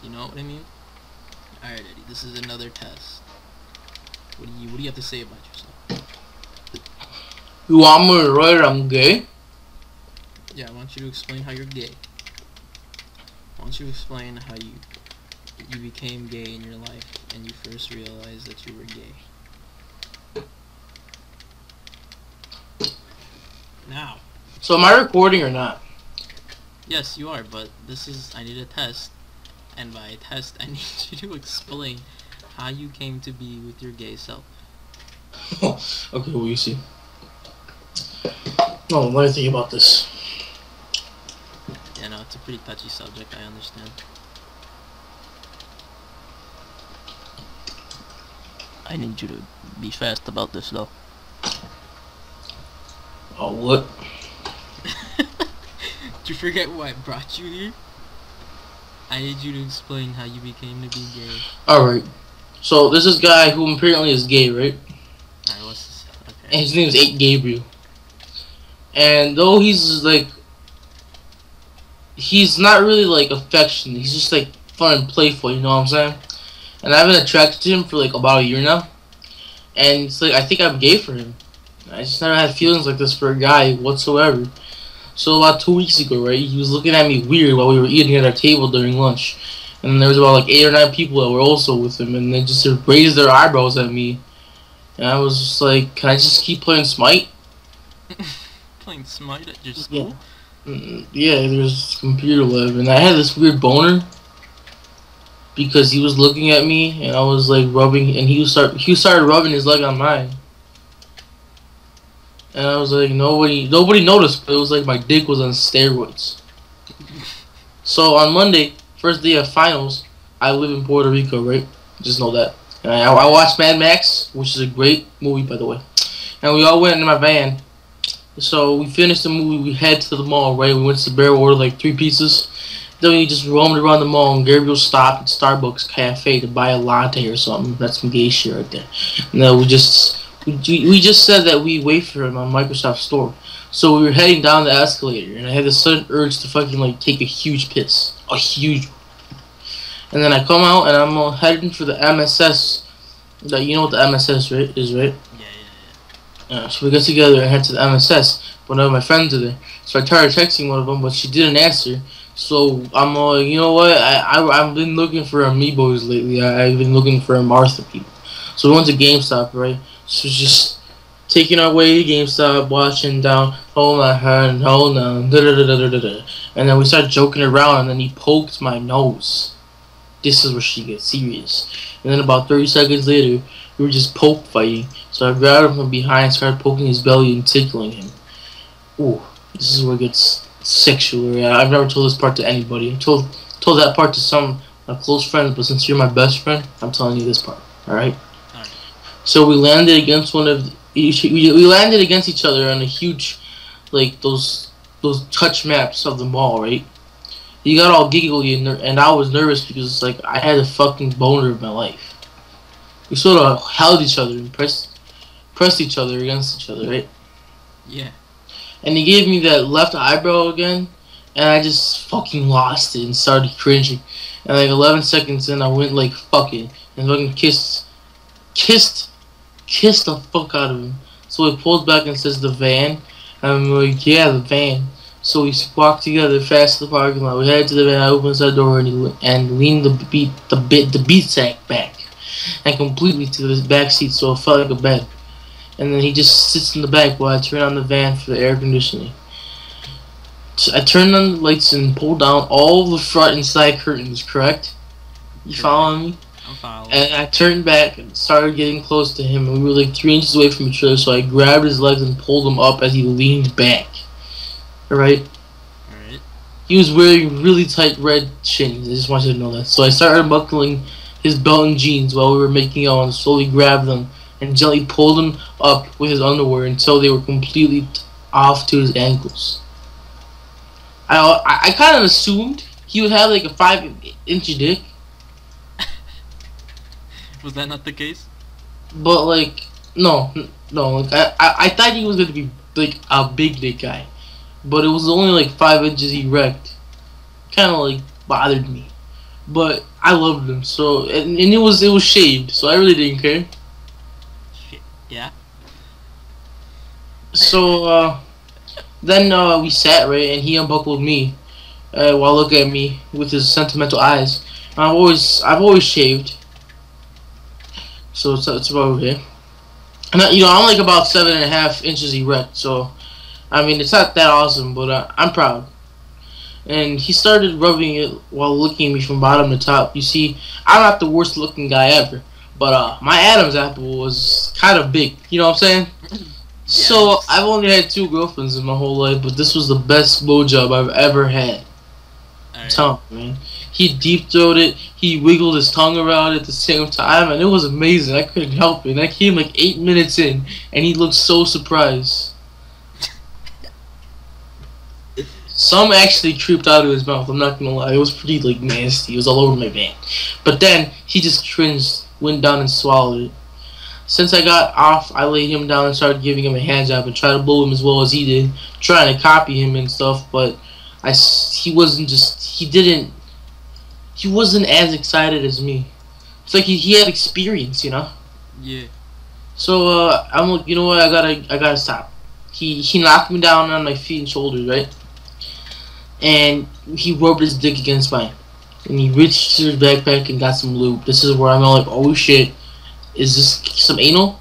You know what I mean? Alright, Eddie, this is another test. What do you have to say about yourself? You want me to write I'm gay? Yeah, I want you to explain how you're gay. I want you to explain how you became gay in your life and you first realized that you were gay. Now. So am I recording or not? Yes, you are, but I need a test. And by test, I need you to explain how you came to be with your gay self. Okay, well, you see. Oh, let me think about this. Yeah, no, it's a pretty touchy subject, I understand. I need you to be fast about this, though. Oh, what? Did you forget why I brought you here? I need you to explain how you became to be gay. Alright. So, this is guy who apparently is gay, right? Alright, what's this? Okay. And his name is 8 Gabriel. And though he's like... He's not really like affectionate. He's just like fun and playful, you know what I'm saying? And I've been attracted to him for like about a year now. And it's like, I think I'm gay for him. I just never had feelings like this for a guy whatsoever. So about 2 weeks ago, right, he was looking at me weird while we were eating at our table during lunch. And there was about like 8 or 9 people that were also with him, and they just raised their eyebrows at me. And I was just like, can I just keep playing Smite? Playing Smite at your school? Yeah, there's computer lab, and I had this weird boner because he was looking at me, and I was like rubbing, and he started rubbing his leg on mine. And I was like, nobody noticed, but it was like my dick was on steroids. So on Monday, first day of finals, I live in Puerto Rico, right? Just know that. And I watched Mad Max, which is a great movie, by the way. And we all went in my van. So we finished the movie, we head to the mall, right? We went to the bar, ordered like 3 pizzas. Then we just roamed around the mall, and Gabriel stopped at Starbucks Cafe to buy a latte or something. That's some gay shit right there. And then we just said that we wait for him on Microsoft Store. So we were heading down the escalator, and I had this sudden urge to fucking like take a huge piss. A huge one. And then I come out, and I'm heading for the MSS. You know what the MSS is, right? So we got together and head to the MSS. One of my friends are there. So I tried texting one of them, but she didn't answer. So I'm you know what? I've been looking for amiibos lately. I've been looking for Martha people. So we went to GameStop, right? So just taking our way to GameStop, watching down, hold my hand, hold on, da da da da da da. And then we started joking around, and then he poked my nose. This is where she gets serious. And then about 30 seconds later, we were just poke fighting. So I grabbed him from behind and started poking his belly and tickling him. Ooh, this is where it gets sexual. I've never told this part to anybody. I told that part to some of my close friends, but since you're my best friend, I'm telling you this part. Alright? So we landed against we landed against each other on a huge, like those touch maps of the mall, right? He got all giggly and I was nervous because like I had a fucking boner of my life. We sort of held each other and pressed each other against each other, right? Yeah. And he gave me that left eyebrow again, and I just fucking lost it and started cringing. And like 11 seconds in, I went like fucking and fucking kissed the fuck out of him. So he pulls back and says the van. I'm like, yeah, the van. So we walked together fast to the parking lot. We headed to the van. I opened that door and leaned the beat sack back and completely to the back seat, so it felt like a bed. And then he just sits in the back while I turn on the van for the air conditioning. So I turned on the lights and pulled down all the front and side curtains, correct? You following me? I'm following. And I turned back and started getting close to him, and we were like 3 inches away from each other, so I grabbed his legs and pulled him up as he leaned back. Alright? He was wearing really tight red shins. I just want you to know that. So I started buckling his belt and jeans while we were making out and slowly grabbed them and gently pulled him up with his underwear until they were completely off to his ankles. I kind of assumed he would have like a 5-inch dick. Was that not the case? But like, no, like I thought he was gonna be like a big dick guy, but it was only like 5 inches erect. Kind of like bothered me. but I loved him. So and it was shaved, so I really didn't care. Shit. Yeah. So then we sat right, and he unbuckled me while looking at me with his sentimental eyes. I've always shaved, so it's about okay. And I'm like about 7.5 inches erect, so I mean it's not that awesome, but I'm proud. And he started rubbing it while looking at me from bottom to top. You see, I'm not the worst looking guy ever, but my Adam's apple was kind of big. You know what I'm saying? So Yes. I've only had 2 girlfriends in my whole life, but this was the best blowjob I've ever had. I'm Alright. telling you, man. He deep throated, he wiggled his tongue around at the same time, and it was amazing. I couldn't help it. And I came like 8 minutes in, and he looked so surprised. Some actually tripped out of his mouth. I'm not gonna lie, it was pretty like nasty. It was all over my van. But then he just cringed, went down and swallowed it. Since I got off, I laid him down and started giving him a hand job and tried to blow him as well as he did, trying to copy him and stuff. But he wasn't as excited as me. It's like he had experience, you know. Yeah. So I'm like, you know what? I gotta stop. He knocked me down on my feet and shoulders, right? And he rubbed his dick against mine. And he reached to his backpack and got some lube. This is where I'm all like, oh shit, is this some anal?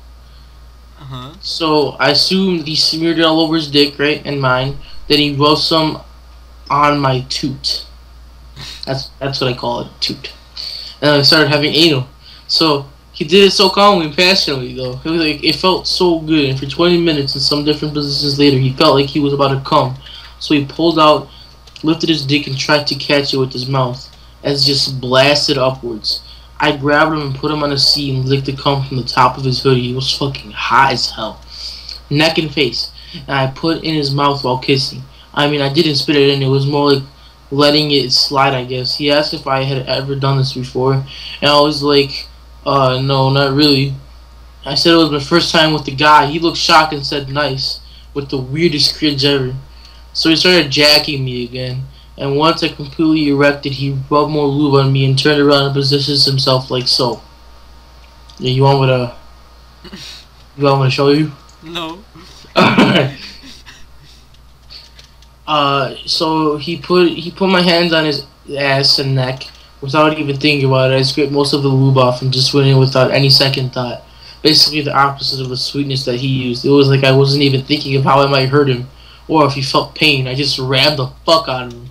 Uh huh. So I assumed he smeared it all over his dick, right, and mine. Then he rubbed some on my toot. That's what I call it, toot. And I started having anal. So he did it so calmly and passionately, though. It was like it felt so good. And for 20 minutes and some different positions later, he felt like he was about to come. So he pulled out, lifted his dick, and tried to catch it with his mouth, as it just blasted upwards. I grabbed him and put him on a seat and licked the cum from the top of his hoodie. It was fucking hot as hell, neck and face, and I put in his mouth while kissing. I mean, I didn't spit it in. It was more like letting it slide, I guess. He asked if I had ever done this before, and I was like, no, not really. I said it was my first time with the guy. He looked shocked and said nice, with the weirdest cringe ever. So he started jacking me again, and once I completely erected, he rubbed more lube on me and turned around and positions himself like so. Yeah, you want me to show you? No. Alright. So he put my hands on his ass and neck without even thinking about it. I scraped most of the lube off and just went in without any second thought. Basically the opposite of the sweetness that he used. It was like I wasn't even thinking of how I might hurt him or if he felt pain. I just rammed the fuck out of him.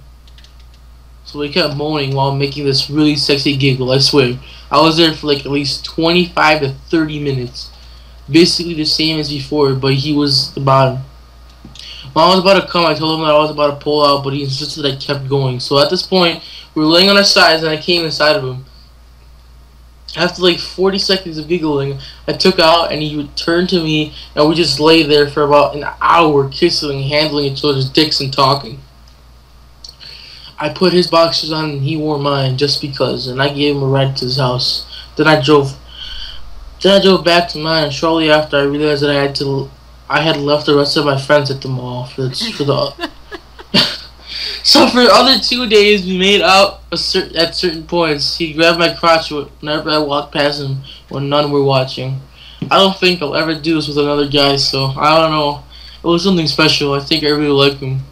So he kept moaning while making this really sexy giggle, I swear. I was there for like at least 25 to 30 minutes. Basically the same as before, but he was the bottom. When I was about to come, I told him that I was about to pull out, but he insisted I kept going. So at this point, we were laying on our sides, and I came inside of him. After like 40 seconds of giggling, I took out, and he returned to me, and we just lay there for about an hour, kissing, handling each other's dicks, and talking. I put his boxers on, and he wore mine, just because, and I gave him a ride to his house. Then I drove back to mine, and shortly after, I realized that I had left the rest of my friends at the mall for the. So for the other 2 days, we made out at certain points. He grabbed my crotch whenever I walked past him when none were watching. I don't think I'll ever do this with another guy, so I don't know. It was something special. I think I really like him.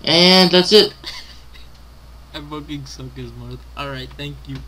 And that's it. I fucking suck his mouth. Alright, thank you.